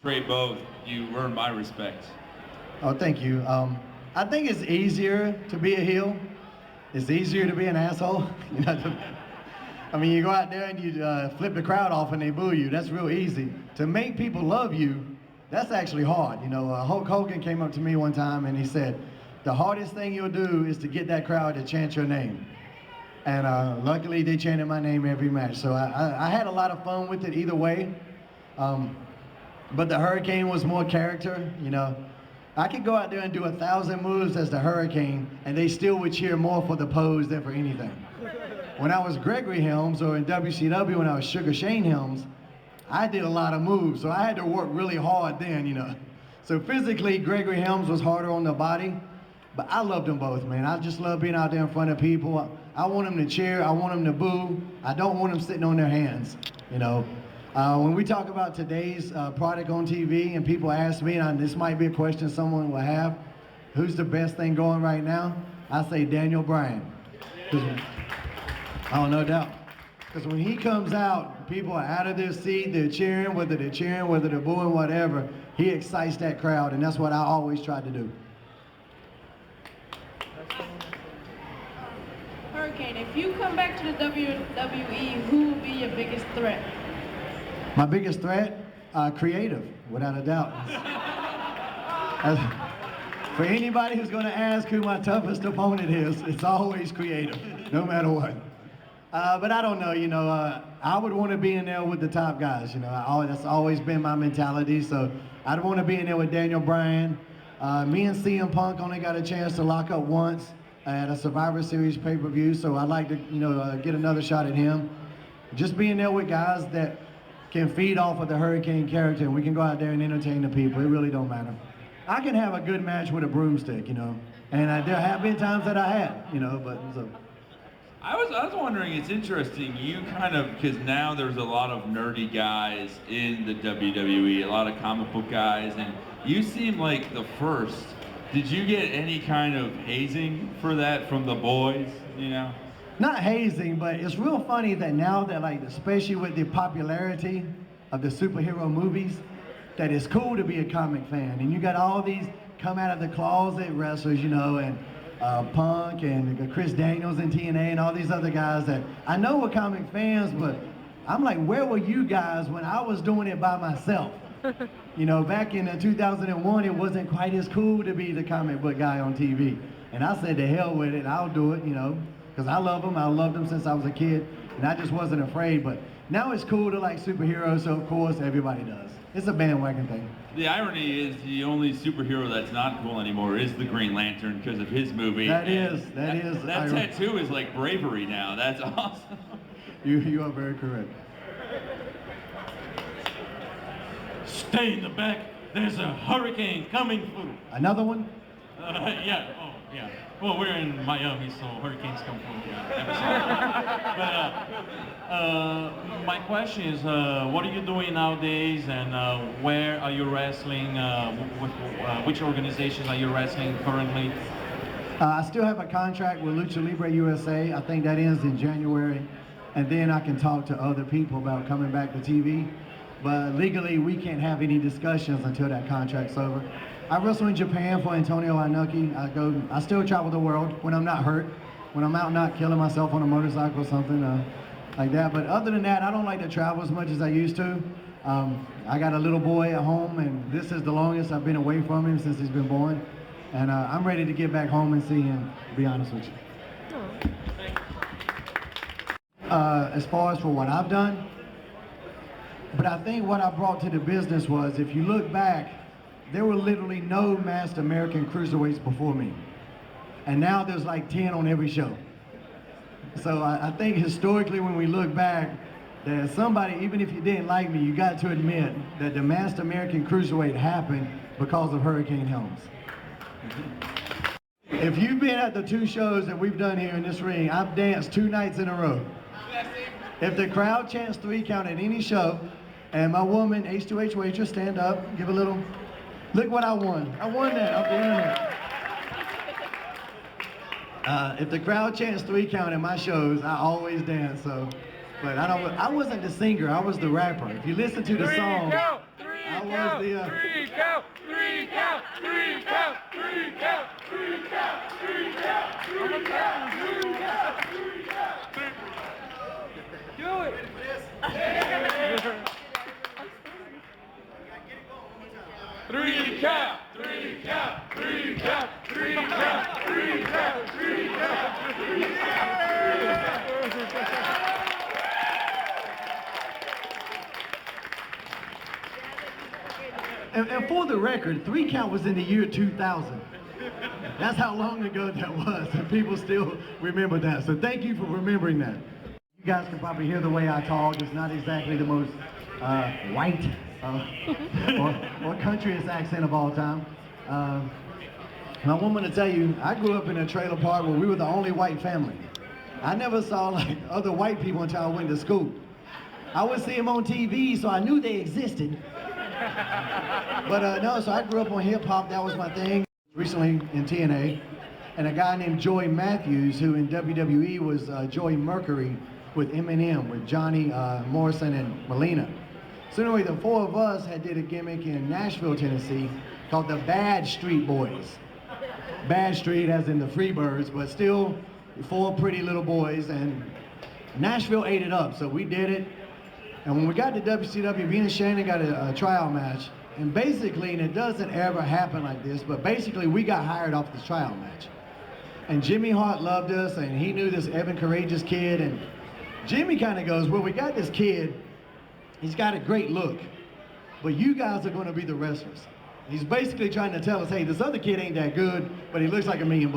Great both. You earned my respect. Oh, thank you. I think it's easier to be a heel. It's easier to be an asshole. You know, I mean, you go out there and you flip the crowd off and they boo you. That's real easy. To make people love you, that's actually hard. You know, Hulk Hogan came up to me one time and he said, the hardest thing you'll do is to get that crowd to chant your name. And luckily they chanted my name every match. So I had a lot of fun with it either way. But the Hurricane was more character, you know. I could go out there and do 1,000 moves as the Hurricane and they still would cheer more for the pose than for anything. When I was Gregory Helms, or in WCW when I was Sugar Shane Helms, I did a lot of moves, so I had to work really hard then, you know. So physically, Gregory Helms was harder on the body, but I loved them both, man. I just love being out there in front of people. I want them to cheer, I want them to boo. I don't want them sitting on their hands, you know. When we talk about today's product on TV and people ask me, and this might be a question someone will have, who's the best thing going right now? I say Daniel Bryan. Oh, no doubt. Because when he comes out, people are out of their seat, they're cheering, whether they're booing, whatever. He excites that crowd, and that's what I always try to do. Hurricane, if you come back to the WWE, who will be your biggest threat? My biggest threat? Creative, without a doubt. For anybody who's going to ask who my toughest opponent is, it's always creative, no matter what. But I don't know, you know, I would want to be in there with the top guys, you know. That's always been my mentality, so I'd want to be in there with Daniel Bryan. Me and CM Punk only got a chance to lock up once at a Survivor Series pay-per-view, so I'd like to, you know, get another shot at him. Just being there with guys that can feed off of the Hurricane character, and we can go out there and entertain the people. It really don't matter. I can have a good match with a broomstick, you know, and there have been times that I had, you know, but so. I was wondering, it's interesting, you kind of, because now there's a lot of nerdy guys in the WWE, a lot of comic book guys, and you seem like the first. Did you get any kind of hazing for that from the boys, you know? Not hazing, but it's real funny that now that, like, especially with the popularity of the superhero movies, that it's cool to be a comic fan. And you got all these come out of the closet wrestlers, you know, and Punk and Chris Daniels in TNA and all these other guys that I know were comic fans, but I'm like, where were you guys when I was doing it by myself? You know, back in 2001, it wasn't quite as cool to be the comic book guy on TV. And I said, to hell with it, I'll do it, you know, because I love them. I loved them since I was a kid, and I just wasn't afraid. But now it's cool to like superheroes, so of course everybody does. It's a bandwagon thing. The irony is the only superhero that's not cool anymore is the Green Lantern because of his movie. That is. That tattoo is like bravery now. That's awesome. You are very correct. Stay in the back. There's a hurricane coming through. Another one? Yeah. Oh, yeah. Well, we're in Miami, so hurricanes come through. But my question is, what are you doing nowadays, and where are you wrestling? Which organizations are you wrestling currently? I still have a contract with Lucha Libre USA. I think that ends in January, and then I can talk to other people about coming back to TV. But legally, we can't have any discussions until that contract's over. I wrestle in Japan for Antonio Inoki. I still travel the world when I'm not hurt, when I'm out not killing myself on a motorcycle or something like that. But other than that, I don't like to travel as much as I used to. I got a little boy at home, and this is the longest I've been away from him since he's been born. And I'm ready to get back home and see him, to be honest with you. As far as for what I've done, but I think what I brought to the business was, if you look back, there were literally no masked American cruiserweights before me. And now there's like 10 on every show. So I think historically when we look back, that somebody, even if you didn't like me, you got to admit that the masked American cruiserweight happened because of Hurricane Helms. If you've been at the 2 shows that we've done here in this ring, I've danced 2 nights in a row. If the crowd chants 3 count at any show, and my woman, H2H waitress, stand up, give a little, look what I won. I won that off the internet. If the crowd chants 3 count at my shows, I always dance, so. But I wasn't the singer, I was the rapper. If you listen to the song, I I was the. Three count, three count, three count, three count, three count, three count, three count, three count, three count. Do it. Three count, three count, three count, three count, three count, three count, three count. And for the record, 3 count was in the year 2000. That's how long ago that was, and people still remember that. So thank you for remembering that. You guys can probably hear the way I talk. It's not exactly the most white or countryest accent of all time. And I want to tell you, I grew up in a trailer park where we were the only white family. I never saw like other white people until I went to school. I would see them on TV, so I knew they existed. But no, so I grew up on hip hop, that was my thing. Recently in TNA, and a guy named Joey Matthews, who in WWE was Joey Mercury with Eminem, with Johnny Morrison and Melina. So anyway, the 4 of us had did a gimmick in Nashville, Tennessee, called the Bad Street Boys. Bad Street as in the Freebirds, but still 4 pretty little boys, and Nashville ate it up, so we did it. And when we got to WCW, me and Shannon got a tryout match. And basically, and it doesn't ever happen like this, but basically we got hired off this tryout match. And Jimmy Hart loved us, and he knew this Evan Courageous kid. And Jimmy kind of goes, well, we got this kid. He's got a great look, but you guys are going to be the wrestlers. He's basically trying to tell us, hey, this other kid ain't that good, but he looks like $1 million.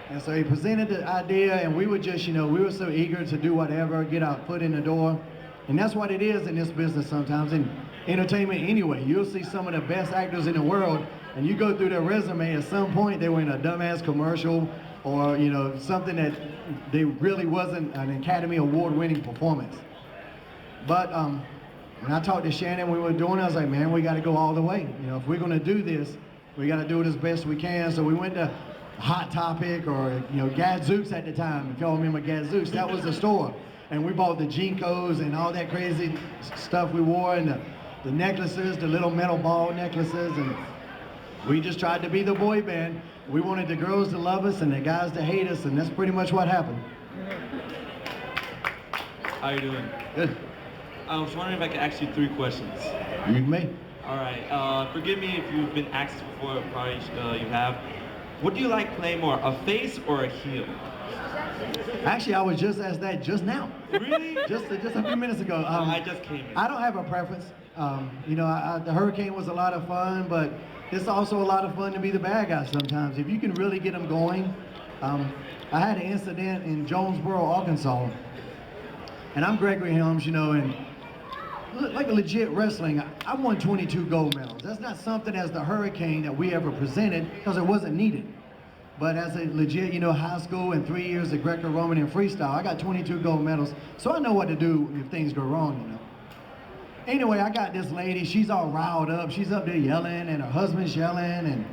And so he presented the idea, and we were just, you know, we were so eager to do whatever, get our foot in the door. And that's what it is in this business sometimes, in entertainment anyway. You'll see some of the best actors in the world, and you go through their resume, at some point they were in a dumbass commercial, or, you know, something that they really wasn't an Academy Award-winning performance. But when I talked to Shannon, we were doing it, I was like, man, we got to go all the way. You know, if we're going to do this, we got to do it as best we can. So we went to Hot Topic, or, you know, Gadzooks at the time. If y'all remember Gadzooks, that was the store. And we bought the Jinkos and all that crazy stuff we wore, and the necklaces, the little metal ball necklaces, and we just tried to be the boy band. We wanted the girls to love us and the guys to hate us, and that's pretty much what happened. How you doing? Good. I was wondering if I could ask you 3 questions. You may. All right. Forgive me if you've been asked before, probably you have. What do you like playing more, a face or a heel? Actually, I was just asked that just now. Really? just a few minutes ago. I just came in. I don't have a preference. You know, the Hurricane was a lot of fun, but it's also a lot of fun to be the bad guy sometimes. If you can really get them going. I had an incident in Jonesboro, Arkansas, and I'm Gregory Helms, you know, and like legit wrestling, I won 22 gold medals. That's not something as the Hurricane that we ever presented, because it wasn't needed. But as a legit, you know, high school and 3 years of Greco-Roman and freestyle, I got 22 gold medals, so I know what to do if things go wrong, you know. Anyway, I got this lady, she's all riled up, she's up there yelling, and her husband's yelling, and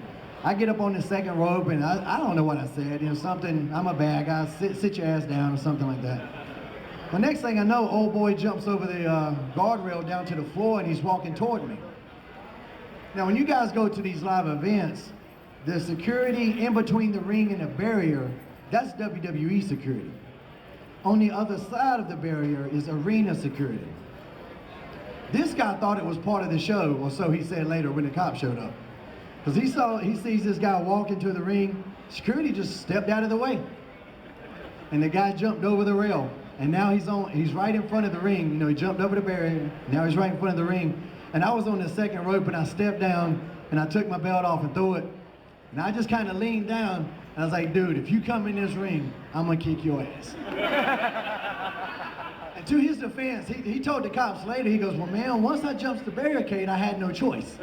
I get up on the second rope, and I don't know what I said, you know, something, I'm a bad guy, sit your ass down, or something like that. The next thing I know, old boy jumps over the guardrail down to the floor, and he's walking toward me. Now, when you guys go to these live events, the security in between the ring and the barrier, that's WWE security. On the other side of the barrier is arena security. This guy thought it was part of the show, or so he said later when the cops showed up. Because he sees this guy walk into the ring, security just stepped out of the way. And the guy jumped over the rail. And now he's right in front of the ring. You know, he jumped over the barrier, now he's right in front of the ring. And I was on the second rope, and I stepped down, and I took my belt off and threw it. And I just kind of leaned down, and I was like, dude, if you come in this ring, I'm gonna kick your ass. And to his defense, he told the cops later, he goes, well, man, once I jumped the barricade, I had no choice.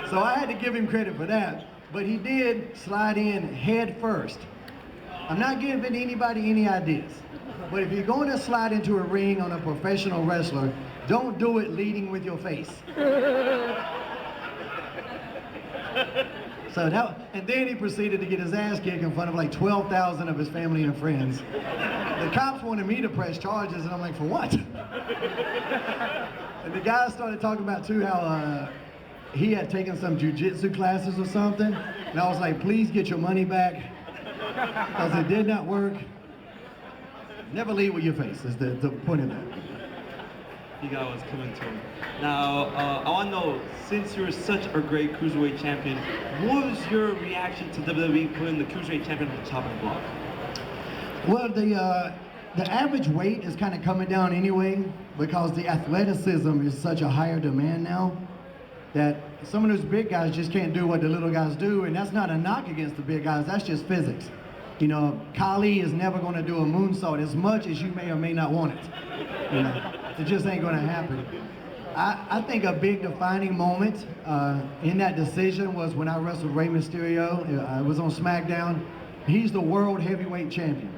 So I had to give him credit for that. But he did slide in head first. I'm not giving anybody any ideas. But if you're going to slide into a ring on a professional wrestler, don't do it leading with your face. So and then he proceeded to get his ass kicked in front of like 12,000 of his family and friends. The cops wanted me to press charges, and I'm like, for what? And the guy started talking about too how he had taken some jujitsu classes or something. And I was like, please get your money back, because it did not work. Never lead with your face is the point of that. You got what's coming to him. Now, I want to know, since you're such a great cruiserweight champion, what was your reaction to WWE putting the cruiserweight champion on the top of the block? Well, the average weight is kind of coming down anyway, because the athleticism is such a higher demand now that some of those big guys just can't do what the little guys do, and that's not a knock against the big guys, that's just physics. You know, Kali is never going to do a moonsault as much as you may or may not want it. You know, it just ain't going to happen. I think a big defining moment in that decision was when I wrestled Rey Mysterio. I was on SmackDown. He's the world heavyweight champion,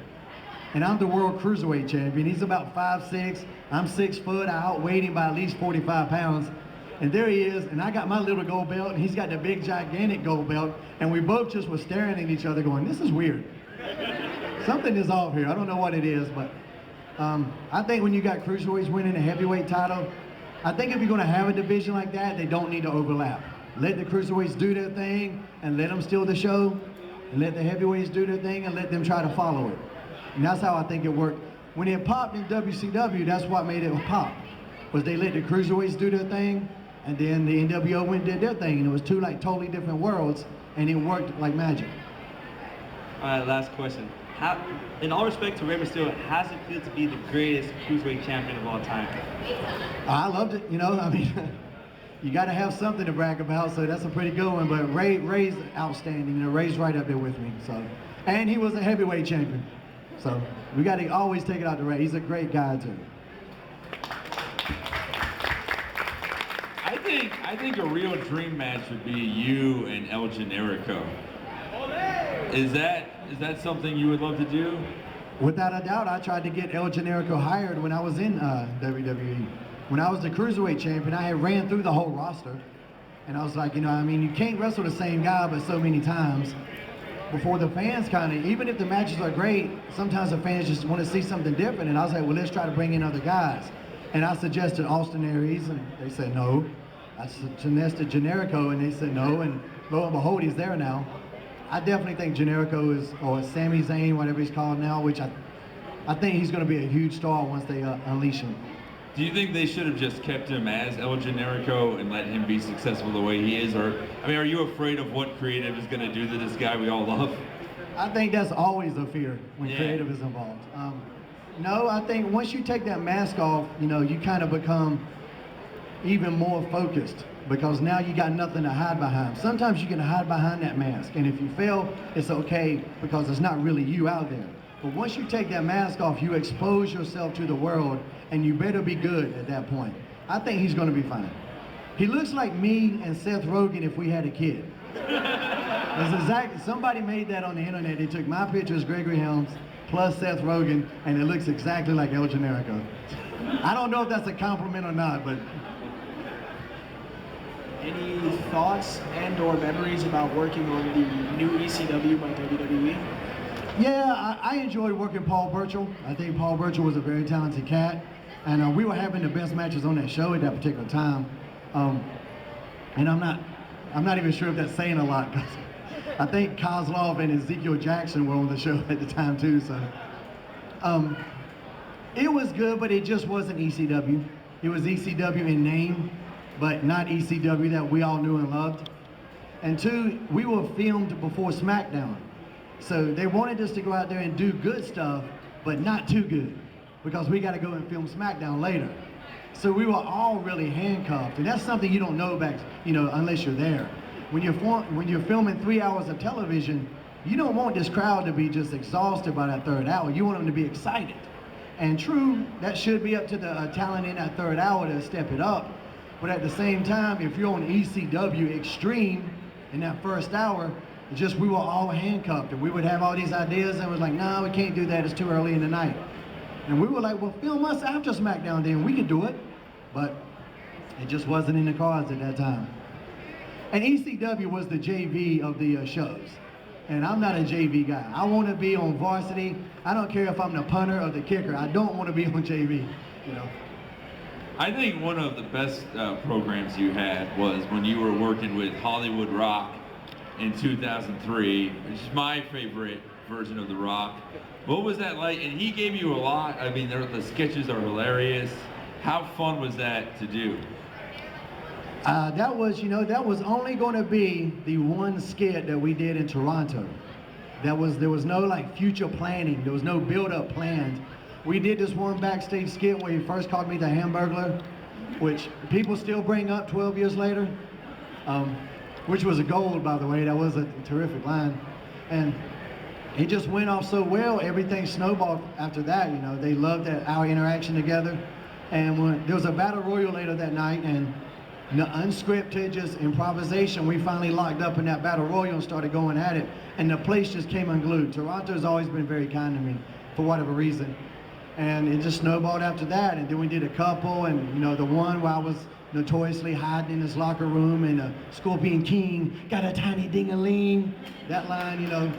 and I'm the world cruiserweight champion. He's about 5'6". I'm 6 foot. I outweighed him by at least 45 pounds. And there he is, and I got my little gold belt, and he's got the big, gigantic gold belt, and we both just were staring at each other going, this is weird. Something is off here. I don't know what it is, but I think when you got cruiserweights winning a heavyweight title, I think if you're going to have a division like that, they don't need to overlap. Let the cruiserweights do their thing, and let them steal the show, and let the heavyweights do their thing, and let them try to follow it. And that's how I think it worked. When it popped in WCW, that's what made it pop, was they let the cruiserweights do their thing, and then the NWO went and did their thing, and it was two like totally different worlds, and it worked like magic. All right, last question. In all respect to Rey Mysterio, how does it feel to be the greatest cruiserweight champion of all time? I loved it, you know, I mean, you got to have something to brag about, so that's a pretty good one, but Ray's outstanding, you know, Ray's right up there with me, so. And he was a heavyweight champion, so we got to always take it out to Ray. He's a great guy, too. I think a real dream match would be you and El Generico. Is that something you would love to do? Without a doubt, I tried to get El Generico hired when I was in WWE. When I was the Cruiserweight champion, I had ran through the whole roster. And I was like, you know, I mean, you can't wrestle the same guy but so many times before the fans kind of, even if the matches are great, sometimes the fans just want to see something different. And I was like, well, let's try to bring in other guys. And I suggested Austin Aries, and they said no. I suggested Generico, and they said no. And lo and behold, he's there now. I definitely think Generico is, or Sami Zayn, whatever he's called now, which I think he's going to be a huge star once they unleash him. Do you think they should have just kept him as El Generico and let him be successful the way he is? Or, I mean, are you afraid of what creative is going to do to this guy we all love? I think that's always a fear when creative is involved. No, I think once you take that mask off, you know, you kind of become even more focused, because now you got nothing to hide behind. Sometimes you can hide behind that mask, and if you fail, it's okay because it's not really you out there. But once you take that mask off, you expose yourself to the world, and you better be good at that point. I think he's going to be fine. He looks like me and Seth Rogen if we had a kid. It's exactly, somebody made that on the internet. They took my picture as Gregory Helms plus Seth Rogen, and it looks exactly like El Generico. I don't know if that's a compliment or not, but. Any thoughts and or memories about working on the new ECW by WWE? Yeah, I enjoyed working Paul Burchill. I think Paul Burchill was a very talented cat, and we were having the best matches on that show at that particular time. And I'm not even sure if that's saying a lot, because I think Kozlov and Ezekiel Jackson were on the show at the time too. So it was good, but it just wasn't ECW. It was ECW in name, but not ECW that we all knew and loved. And two, we were filmed before SmackDown. So they wanted us to go out there and do good stuff, but not too good, because we got to go and film SmackDown later. So we were all really handcuffed, and that's something you don't know back, you know, unless you're there. When you're filming 3 hours of television, you don't want this crowd to be just exhausted by that third hour. You want them to be excited. And true, that should be up to the talent in that third hour to step it up. But at the same time, if you're on ECW Extreme in that first hour, just we were all handcuffed, and we would have all these ideas, and was like, no, we can't do that, it's too early in the night. And we were like, well, film us after SmackDown then, we could do it. But it just wasn't in the cards at that time. And ECW was the JV of the shows. And I'm not a JV guy. I want to be on varsity. I don't care if I'm the punter or the kicker. I don't want to be on JV, you know. I think one of the best programs you had was when you were working with Hollywood Rock in 2003, which is my favorite version of The Rock. What was that like? And he gave you a lot. I mean, the sketches are hilarious. How fun was that to do? That was, that was only going to be the one skit that we did in Toronto. There was no like future planning. There was no build-up planned. We did this one backstage skit where he first called me the Hamburglar, which people still bring up 12 years later, which was a gold, by the way. That was a terrific line. And it just went off so well. Everything snowballed after that. They loved our interaction together. And when there was a battle royal later that night, and unscripted, just improvisation, we finally locked up in that battle royal and started going at it. And the place just came unglued. Toronto's always been very kind to me for whatever reason. And it just snowballed after that. And then we did a couple, and the one where I was notoriously hiding in his locker room, and Scorpion King got a tiny ding-a-ling. That line,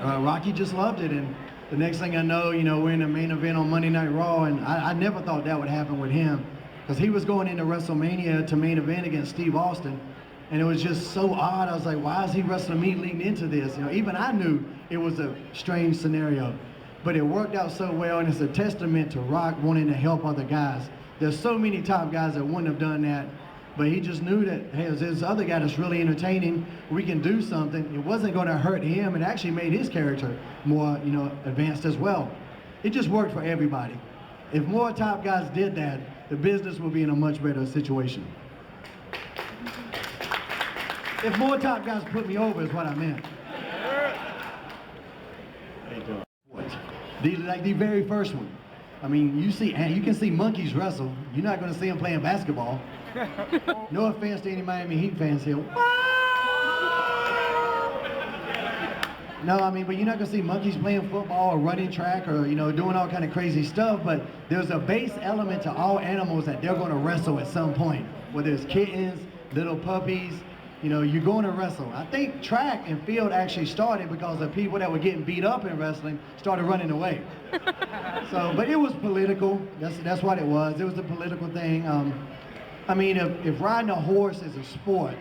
Rocky just loved it. And the next thing I know, we're in the main event on Monday Night Raw, and I never thought that would happen with him, because he was going into WrestleMania to main event against Steve Austin, and it was just so odd. I was like, why is he wrestling me leading into this? Even I knew it was a strange scenario, but it worked out so well, and it's a testament to Rock wanting to help other guys. There's so many top guys that wouldn't have done that, but he just knew that, hey, there's this other guy that's really entertaining. We can do something. It wasn't going to hurt him. It actually made his character more, advanced as well. It just worked for everybody. If more top guys did that, the business would be in a much better situation. If more top guys put me over is what I meant. The very first one. I mean, you can see monkeys wrestle. You're not going to see them playing basketball. No offense to any Miami Heat fans here. No, I mean, but you're not going to see monkeys playing football or running track or, doing all kind of crazy stuff. But there's a base element to all animals that they're going to wrestle at some point. Whether it's kittens, little puppies, you're going to wrestle. I think track and field actually started because the people that were getting beat up in wrestling started running away. But it was political. That's what it was. It was a political thing. I mean, if riding a horse is a sport,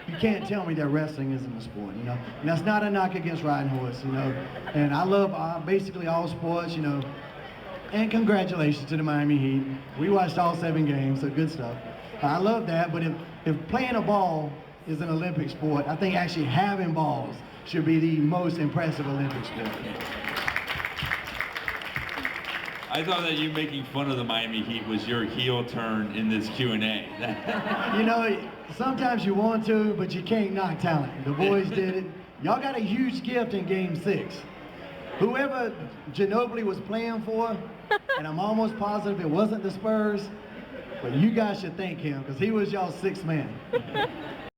you can't tell me that wrestling isn't a sport, And that's not a knock against riding horse, And I love basically all sports, And congratulations to the Miami Heat. We watched all 7 games, so good stuff. I love that, but if playing a ball is an Olympic sport, I think actually having balls should be the most impressive Olympic sport. I thought that you making fun of the Miami Heat was your heel turn in this Q&A. Sometimes you want to, but you can't knock talent. The boys did it. Y'all got a huge gift in Game 6. Whoever Ginobili was playing for, and I'm almost positive it wasn't the Spurs, but you guys should thank him, because he was y'all's 6th man.